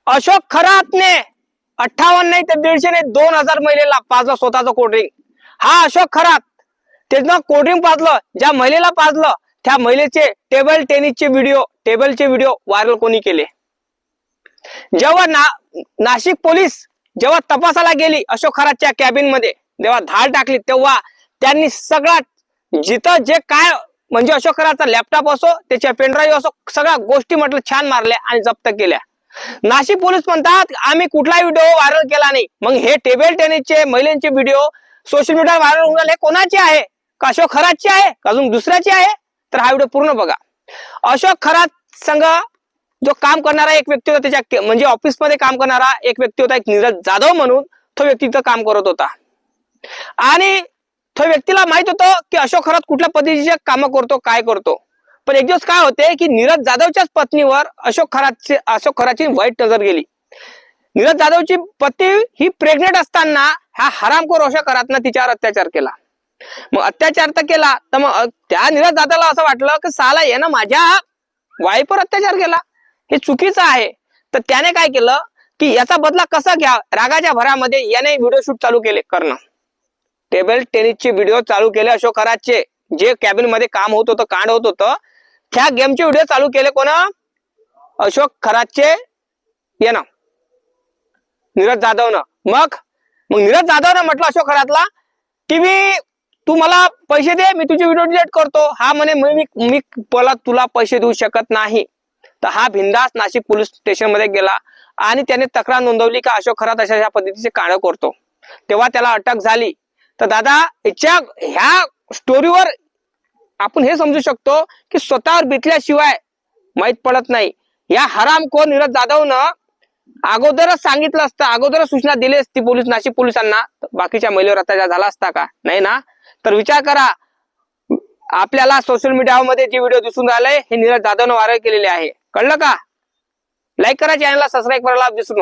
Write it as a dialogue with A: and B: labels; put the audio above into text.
A: अशोक खरातने 58 नाही तर 150 नाही 2000 महिलेला पाजलं स्वतःचं कोल्ड्रिंक. हा अशोक खरात त्यानं कोल्ड्रिंक पाजलं, ज्या महिलेला पाजलं त्या महिलेचे टेबल टेनिसचे व्हिडिओ व्हायरल कोणी केले. जेव्हा नाशिक पोलीस जेव्हा तपासाला गेली अशोक खरातच्या कॅबिन मध्ये, जेव्हा धाड टाकली, तेव्हा त्यांनी सगळ्यात जिथं जे काय म्हणजे अशोक खरातचा लॅपटॉप असो, त्याच्या पेनड्राईव्ह असो, सगळ्या गोष्टी म्हटलं छान मारल्या आणि जप्त केल्या. नाशिक पोलीस म्हणतात आम्ही कुठलाही व्हिडिओ व्हायरल केला नाही. मग हे टेबल टेनिसचे महिलांचे व्हिडिओ सोशल मीडियावर व्हायरल होऊन राहिले, कोणाचे आहे? का अशोक खरातचे आहे का अजून दुसऱ्याचे आहे? तर हा व्हिडिओ पूर्ण बघा. अशोक खरात संघ जो काम करणारा एक व्यक्ती होता, त्याच्या म्हणजे ऑफिस मध्ये काम करणारा एक व्यक्ती होता, एक नीरज जाधव म्हणून, तो व्यक्ती इथं काम करत होता. आणि तो व्यक्तीला माहित होतं की अशोक खरात कुठल्या पद्धतीचे काम करतो, काय करतो. पण एक दिवस काय होते की नीरज जाधवच्याच पत्नीवर अशोक खरातची वाईट नजर गेली. नीरज जाधवची पत्नी ही प्रेग्नेंट असताना ह्या हरामखोर अशोक खरातनं तिच्यावर अत्याचार केला. मग अत्याचार तर केला, तर मग त्या नीरज जाधवला असं वाटलं की साला यानं माझ्या वाईफवर अत्याचार केला, हे चुकीचं आहे. तर त्याने काय केलं की याचा बदला कसा घ्या, रागाच्या भरामध्ये याने व्हिडिओ शूट चालू केले करणं. टेबल टेनिसचे व्हिडिओ चालू केले अशोक खरातचे, जे कॅबिन मध्ये काम होत होतं, कांड होत होतं, त्या गेमचे व्हिडिओ चालू केले कोण? अशोक खरातचे यानं, नीरज जाधवनं. मग नीरज जाधवनं म्हटलं अशोक खरातला की तू मला पैसे दे, मी तुझे व्हिडिओ डिलीट करतो. हा म्हणे मी मला तुला पैसे देऊ शकत नाही. तर हा बिंदास नाशिक पोलीस स्टेशन मध्ये गेला आणि त्याने तक्रार नोंदवली की अशोक खरात अशा पद्धतीचे कांड करतो. तेव्हा त्याला अटक झाली. तर दादा ह्या स्टोरीवर आपण हे समजू शकतो की स्वतःवर बितल्याशिवाय माहित पडत नाही. या हरामखोर नीरज जाधवनं अगोदरच सांगितलं असतं, अगोदरच सूचना दिली असती नाशिक पोलिसांना, बाकीच्या महिलेवर अत्याचार झाला असता का? नाही ना. तर विचार करा, आपल्याला सोशल मीडियामध्ये जे व्हिडिओ दिसून राहिले हे नीरज जाधवनं व्हायरल केलेले आहे. कळलं का? लाईक करा, चॅनलला सबस्क्राईब करायला विसरू नका.